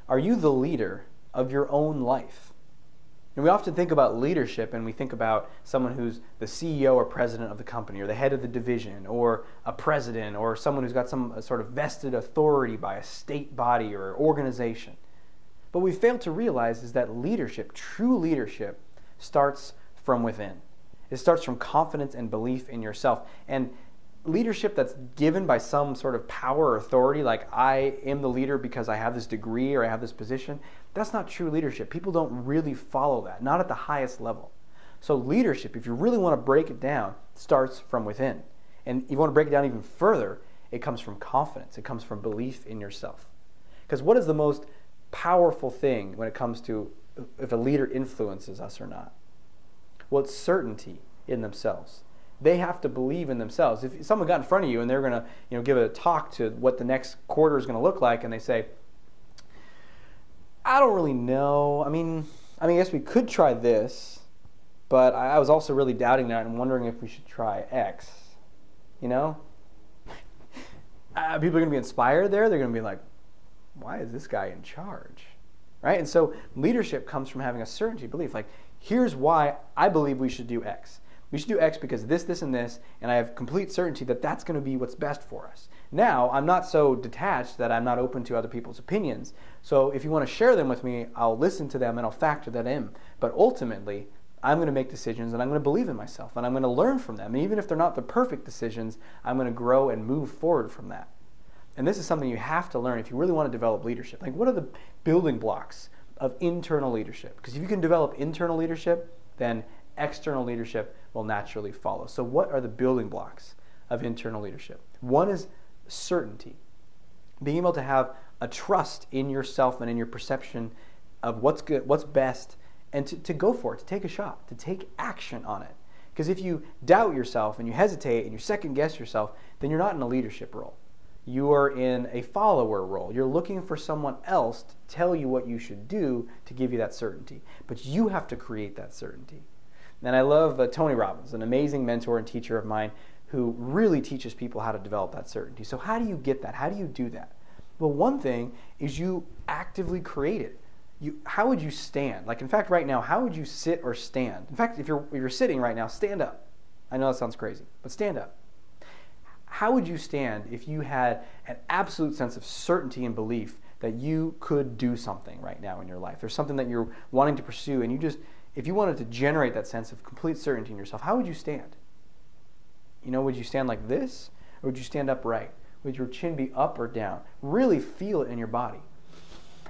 Are you the leader of your own life? And we often think about leadership and we think about someone who's the CEO or president of the company or the head of the division or a president or someone who's got some sort of vested authority by a state body or organization. But we fail to realize is that leadership, true leadership, starts from within. It starts from confidence and belief in yourself. And leadership that's given by some sort of power or authority, like I am the leader because I have this degree or I have this position, that's not true leadership. People don't really follow that, not at the highest level. So leadership, if you really want to break it down, starts from within. And you want to break it down even further, it comes from confidence. It comes from belief in yourself. Because what is the most powerful thing when it comes to if a leader influences us or not? Well, it's certainty in themselves. They have to believe in themselves. If someone got in front of you and they're going to give a talk to what the next quarter is going to look like, and they say, I don't really know. I mean, I guess we could try this, but I was also really doubting that and wondering if we should try X. You know? People are going to be inspired there. They're going to be like, why is this guy in charge? Right? And so leadership comes from having a certainty, belief. Like, here's why I believe we should do X. We should do X because this, and this, and I have complete certainty that that's going to be what's best for us. Now, I'm not so detached that I'm not open to other people's opinions. So if you want to share them with me, I'll listen to them and I'll factor that in. But ultimately, I'm going to make decisions and I'm going to believe in myself and I'm going to learn from them. And even if they're not the perfect decisions, I'm going to grow and move forward from that. And this is something you have to learn if you really want to develop leadership. Like, what are the building blocks of internal leadership? Because if you can develop internal leadership, then external leadership will naturally follow. So what are the building blocks of internal leadership? One is certainty. Being able to have a trust in yourself and in your perception of what's good, what's best, and to go for it, to take a shot, to take action on it. Because if you doubt yourself and you hesitate and you second guess yourself, then you're not in a leadership role. You are in a follower role. You're looking for someone else to tell you what you should do to give you that certainty. But you have to create that certainty. And I love Tony Robbins, an amazing mentor and teacher of mine who really teaches people how to develop that certainty. So how do you get that? How do you do that? Well, one thing is you actively create it. How would you stand? Like, in fact, right now, how would you sit or stand? In fact, if you're sitting right now, stand up. I know that sounds crazy, but stand up. How would you stand if you had an absolute sense of certainty and belief that you could do something right now in your life? There's something that you're wanting to pursue, and if you wanted to generate that sense of complete certainty in yourself, how would you stand? You know, would you stand like this, or would you stand upright? Would your chin be up or down? Really feel it in your body.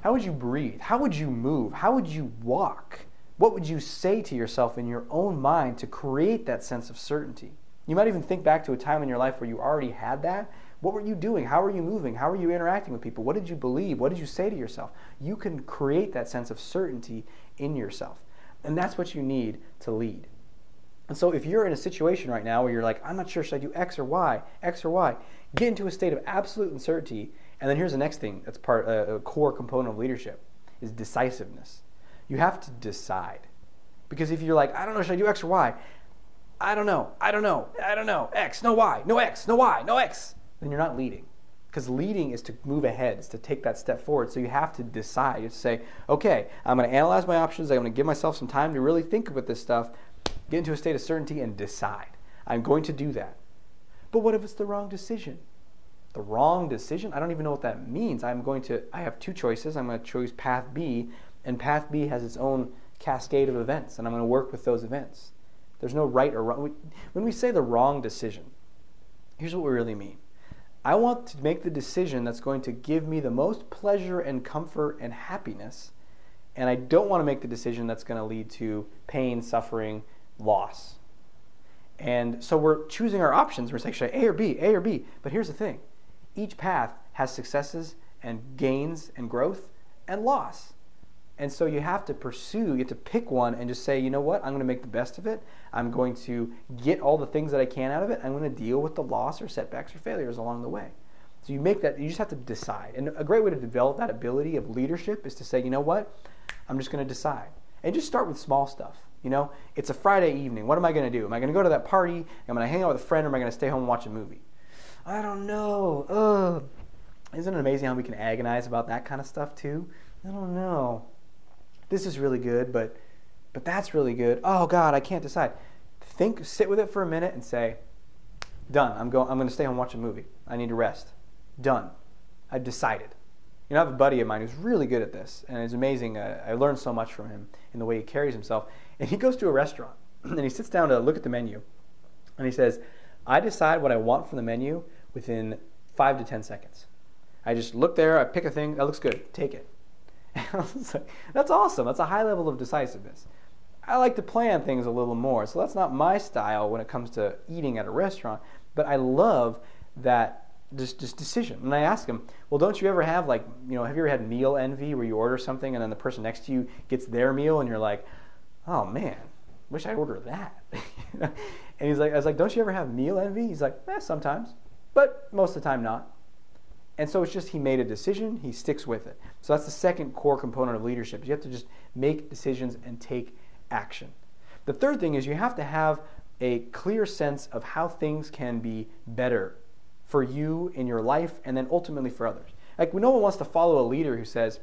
How would you breathe? How would you move? How would you walk? What would you say to yourself in your own mind to create that sense of certainty? You might even think back to a time in your life where you already had that. What were you doing? How were you moving? How were you interacting with people? What did you believe? What did you say to yourself? You can create that sense of certainty in yourself. And that's what you need to lead. And so if you're in a situation right now where you're like, I'm not sure, should I do X or Y? X or Y? Get into a state of absolute uncertainty. And then here's the next thing that's a core component of leadership is decisiveness. You have to decide. Because if you're like, I don't know, should I do X or Y? I don't know, X, no Y, no X, no Y, no X. Then you're not leading. Because leading is to move ahead, is to take that step forward. So you have to decide. You have to say, okay, I'm going to analyze my options. I'm going to give myself some time to really think about this stuff, get into a state of certainty, and decide. I'm going to do that. But what if it's the wrong decision? The wrong decision? I don't even know what that means. I have two choices. I'm going to choose path B, and path B has its own cascade of events, and I'm going to work with those events. There's no right or wrong. When we say the wrong decision, here's what we really mean. I want to make the decision that's going to give me the most pleasure and comfort and happiness, and I don't want to make the decision that's going to lead to pain, suffering, loss. And so we're choosing our options. We're saying, should I A or B, A or B? But here's the thing. Each path has successes and gains and growth and loss. And so you have to pick one and just say, you know what, I'm going to make the best of it. I'm going to get all the things that I can out of it. I'm going to deal with the loss or setbacks or failures along the way. So you just have to decide. And a great way to develop that ability of leadership is to say, you know what, I'm just going to decide. And just start with small stuff. You know, it's a Friday evening. What am I going to do? Am I going to go to that party? Am I going to hang out with a friend, or am I going to stay home and watch a movie? I don't know. Isn't it amazing how we can agonize about that kind of stuff too? I don't know. This is really good, but that's really good. Oh God, I can't decide. Sit with it for a minute and say, done. I'm going to stay home and watch a movie. I need to rest. Done. I've decided. I have a buddy of mine who's really good at this, and it's amazing. I learned so much from him in the way he carries himself. And he goes to a restaurant, and he sits down to look at the menu, and he says, I decide what I want from the menu within 5 to 10 seconds. I just look there, I pick a thing, that looks good, take it. And I was like, that's awesome. That's a high level of decisiveness. I like to plan things a little more, so that's not my style when it comes to eating at a restaurant, but I love that just decision. And I ask him, well, don't you ever have have you ever had meal envy where you order something and then the person next to you gets their meal and you're like, oh man, wish I'd order that. And I was like, don't you ever have meal envy? He's like, sometimes, but most of the time not. And so it's just he made a decision, he sticks with it. So that's the second core component of leadership. You have to just make decisions and take action. The third thing is you have to have a clear sense of how things can be better for you in your life and then ultimately for others. No one wants to follow a leader who says,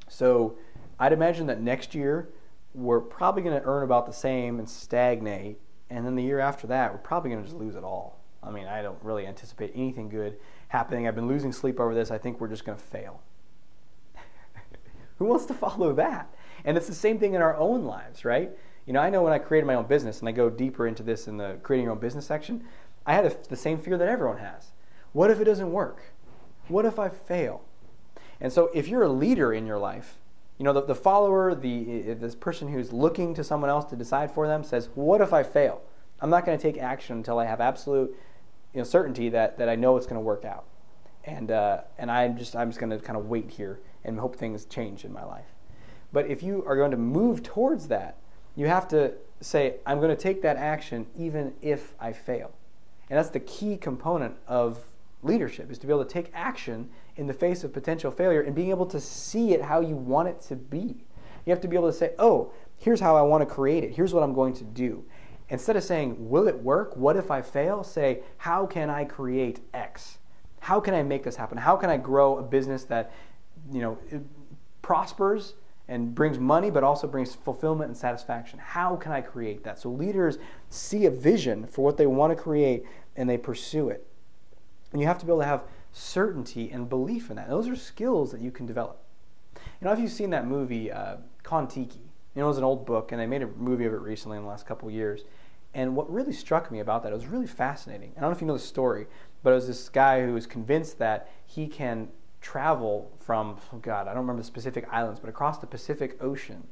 so I'd imagine that next year we're probably going to earn about the same and stagnate, and then the year after that we're probably going to just lose it all. I don't really anticipate anything good happening. I've been losing sleep over this. I think we're just going to fail. Who wants to follow that? And it's the same thing in our own lives, right? I know when I created my own business, and I go deeper into this in the creating your own business section, I had the same fear that everyone has. What if it doesn't work? What if I fail? And so if you're a leader in your life, the follower, this person who's looking to someone else to decide for them says, what if I fail? I'm not going to take action until I have absolute certainty that I know it's going to work out. And I'm just going to kind of wait here and hope things change in my life. But if you are going to move towards that, you have to say, I'm going to take that action even if I fail. And that's the key component of leadership, is to be able to take action in the face of potential failure and being able to see it how you want it to be. You have to be able to say, oh, here's how I want to create it. Here's what I'm going to do. Instead of saying, will it work? What if I fail? Say, how can I create X? How can I make this happen? How can I grow a business that it prospers and brings money, but also brings fulfillment and satisfaction? How can I create that? So leaders see a vision for what they want to create and they pursue it. And you have to be able to have certainty and belief in that. And those are skills that you can develop. If you've seen that movie, Kon-Tiki, it was an old book, and they made a movie of it recently in the last couple of years. And what really struck me about that, it was really fascinating. I don't know if you know the story, but it was this guy who was convinced that he can travel from, I don't remember the specific islands, but across the Pacific Ocean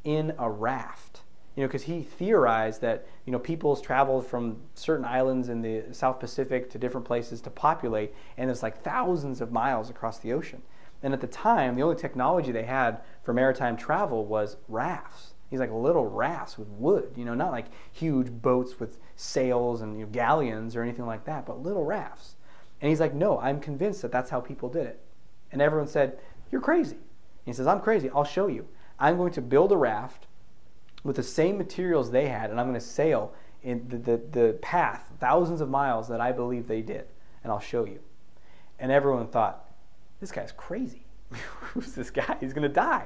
in a raft. Because he theorized that, peoples traveled from certain islands in the South Pacific to different places to populate, and it's like thousands of miles across the ocean. And at the time, the only technology they had for maritime travel was rafts. These like little rafts with wood, not like huge boats with sails and galleons or anything like that, but little rafts. And he's like, no, I'm convinced that that's how people did it. And everyone said, you're crazy. And he says, I'm crazy. I'll show you. I'm going to build a raft with the same materials they had, and I'm going to sail in the path, thousands of miles that I believe they did, and I'll show you. And everyone thought, this guy's crazy. Who's this guy? He's going to die.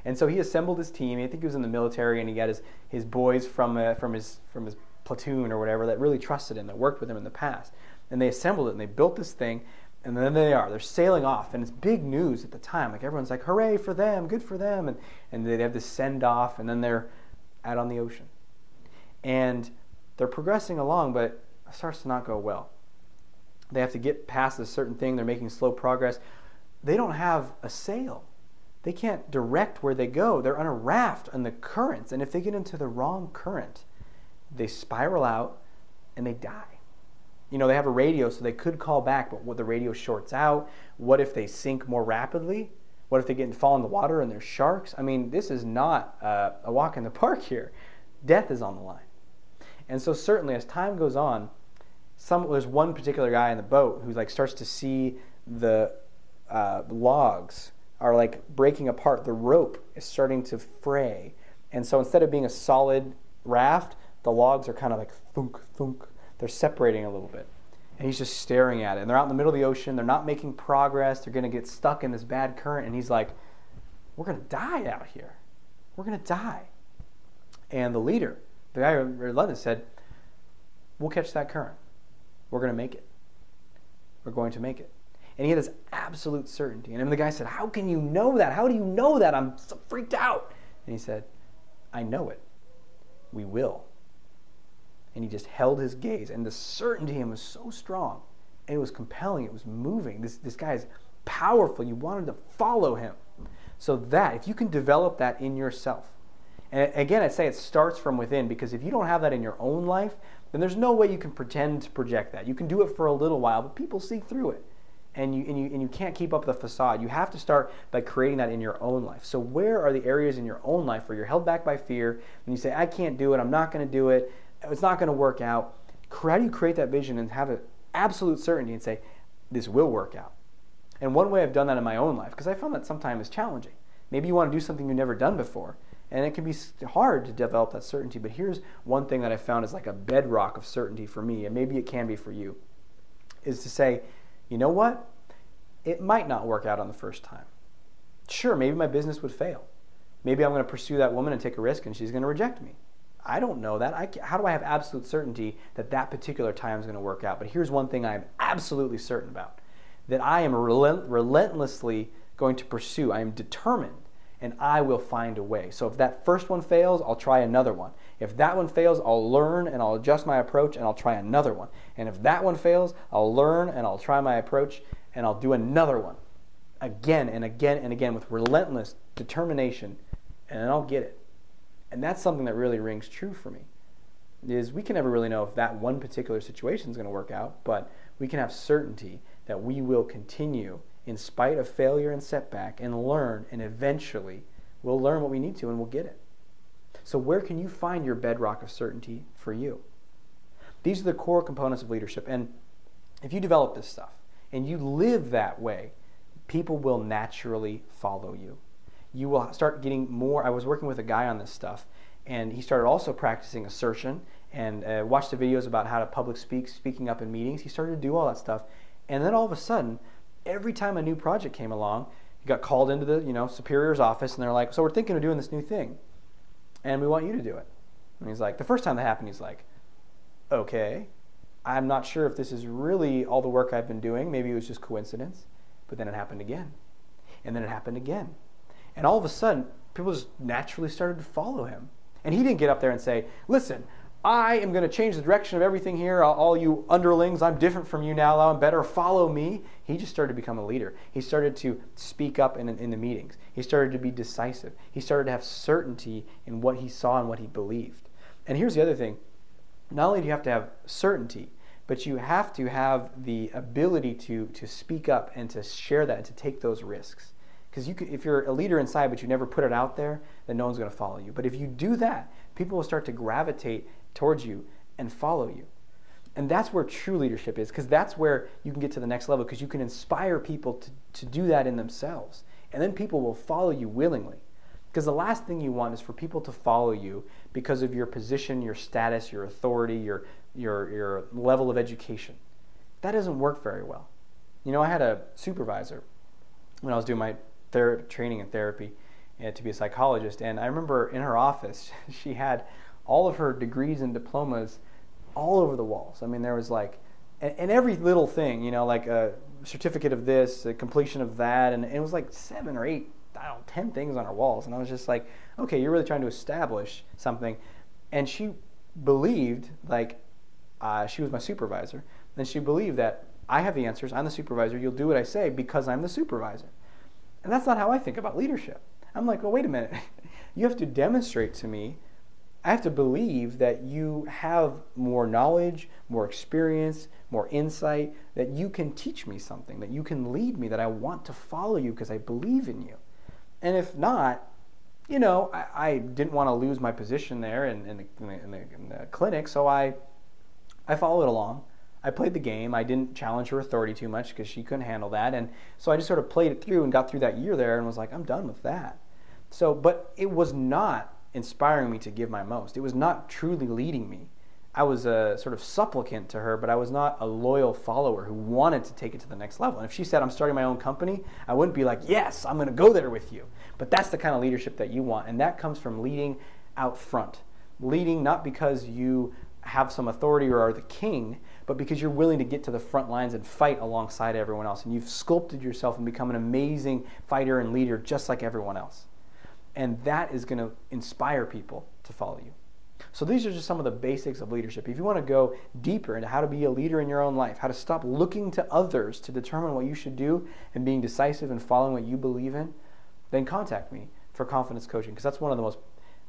And so he assembled his team. I think he was in the military, and he got his boys from his platoon or whatever that really trusted him, that worked with him in the past. And they assembled it, and they built this thing, and then they're sailing off, and it's big news at the time. Like everyone's like, hooray for them, good for them, and they have this send off, and then they're out on the ocean. And they're progressing along, but it starts to not go well. They have to get past a certain thing. They're making slow progress. They don't have a sail. They can't direct where they go. They're on a raft on the currents, and if they get into the wrong current, they spiral out and they die. They have a radio, so they could call back, but what the radio shorts out? What if they sink more rapidly? What if they fall in the water and there's sharks? This is not a walk in the park here. Death is on the line. And so certainly as time goes on, there's one particular guy in the boat who starts to see the logs are breaking apart. The rope is starting to fray. And so instead of being a solid raft, the logs are kind of thunk, thunk. They're separating a little bit. And he's just staring at it. And they're out in the middle of the ocean. They're not making progress. They're going to get stuck in this bad current. And he's like, we're going to die out here. We're going to die. And the leader, the guy who led this, said, we'll catch that current. We're going to make it. We're going to make it. And he had this absolute certainty. And then the guy said, how can you know that? How do you know that? I'm so freaked out. And he said, I know it. We will. And he just held his gaze. And the certainty in him was so strong. And it was compelling. It was moving. This guy is powerful. You wanted to follow him. So that, if you can develop that in yourself, and again, I'd say it starts from within, because if you don't have that in your own life, then there's no way you can pretend to project that. You can do it for a little while, but people see through it. And you can't keep up the facade. You have to start by creating that in your own life. So where are the areas in your own life where you're held back by fear, and you say, I can't do it, I'm not going to do it, it's not going to work out? How do you create that vision and have an absolute certainty and say, this will work out? And one way I've done that in my own life, because I found that sometimes it's challenging. Maybe you want to do something you've never done before, and it can be hard to develop that certainty. But here's one thing that I found is like a bedrock of certainty for me, and maybe it can be for you, is to say, you know what? It might not work out on the first time. Sure, maybe my business would fail. Maybe I'm going to pursue that woman and take a risk and she's going to reject me. I don't know that. How do I have absolute certainty that that particular time is going to work out? But here's one thing I'm absolutely certain about, that I am relentlessly going to pursue. I am determined, and I will find a way. So if that first one fails, I'll try another one. If that one fails, I'll learn and I'll adjust my approach and I'll try another one. And if that one fails, I'll learn and I'll try my approach and I'll do another one. Again and again and again with relentless determination, and then I'll get it. And that's something that really rings true for me, is we can never really know if that one particular situation is going to work out, but we can have certainty that we will continue in spite of failure and setback and learn, and eventually we'll learn what we need to and we'll get it. So where can you find your bedrock of certainty for you? These are the core components of leadership, and if you develop this stuff and you live that way, people will naturally follow you. You will start getting more. I was working with a guy on this stuff, and he started also practicing assertion and watched the videos about how to public speaking up in meetings. He started to do all that stuff, and then all of a sudden, every time a new project came along, he got called into the superior's office, and they're like, so we're thinking of doing this new thing, and we want you to do it. And he's like, the first time that happened, he's like, okay, I'm not sure if this is really all the work I've been doing. Maybe it was just coincidence. But then it happened again, and then it happened again. And all of a sudden, people just naturally started to follow him. And he didn't get up there and say, listen, I am going to change the direction of everything here. All you underlings, I'm different from you now. I'm better. Follow me. He just started to become a leader. He started to speak up in the meetings. He started to be decisive. He started to have certainty in what he saw and what he believed. And here's the other thing. Not only do you have to have certainty, but you have to have the ability to speak up and to share that and to take those risks. Because if you're a leader inside but you never put it out there, then no one's going to follow you. But if you do that, people will start to gravitate towards you and follow you. And that's where true leadership is, because that's where you can get to the next level, because you can inspire people to do that in themselves. And then people will follow you willingly. Because the last thing you want is for people to follow you because of your position, your status, your authority, your level of education. That doesn't work very well. I had a supervisor when I was doing my training in therapy to be a psychologist, and I remember in her office, she had all of her degrees and diplomas all over the walls. I mean, there was and every little thing, like a certificate of this, a completion of that, and it was like 7 or 8, 10 things on her walls. And I was just like, okay, you're really trying to establish something. And she believed, she was my supervisor, and she believed that I have the answers, I'm the supervisor, you'll do what I say because I'm the supervisor. And that's not how I think about leadership. I'm like, well, wait a minute. You have to demonstrate to me, I have to believe that you have more knowledge, more experience, more insight, that you can teach me something, that you can lead me, that I want to follow you because I believe in you. And if not, I didn't want to lose my position there in the clinic, so I followed along. I played the game. I didn't challenge her authority too much because she couldn't handle that. And so I just sort of played it through and got through that year there and was like, I'm done with that. But it was not inspiring me to give my most. It was not truly leading me. I was a sort of supplicant to her, but I was not a loyal follower who wanted to take it to the next level. And if she said, I'm starting my own company, I wouldn't be like, yes, I'm going to go there with you. But that's the kind of leadership that you want. And that comes from leading out front. Leading not because you have some authority or are the king, but because you're willing to get to the front lines and fight alongside everyone else. And you've sculpted yourself and become an amazing fighter and leader just like everyone else. And that is going to inspire people to follow you. So these are just some of the basics of leadership. If you want to go deeper into how to be a leader in your own life, how to stop looking to others to determine what you should do and being decisive and following what you believe in, then contact me for confidence coaching, because that's one of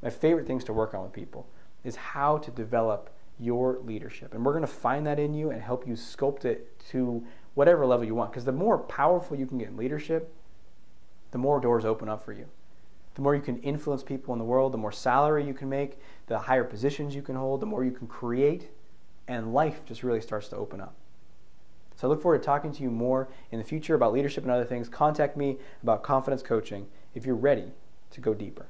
my favorite things to work on with people is how to develop your leadership. And we're going to find that in you and help you sculpt it to whatever level you want, because the more powerful you can get in leadership, the more doors open up for you. The more you can influence people in the world, the more salary you can make, the higher positions you can hold, the more you can create, and life just really starts to open up. So I look forward to talking to you more in the future about leadership and other things. Contact me about confidence coaching if you're ready to go deeper.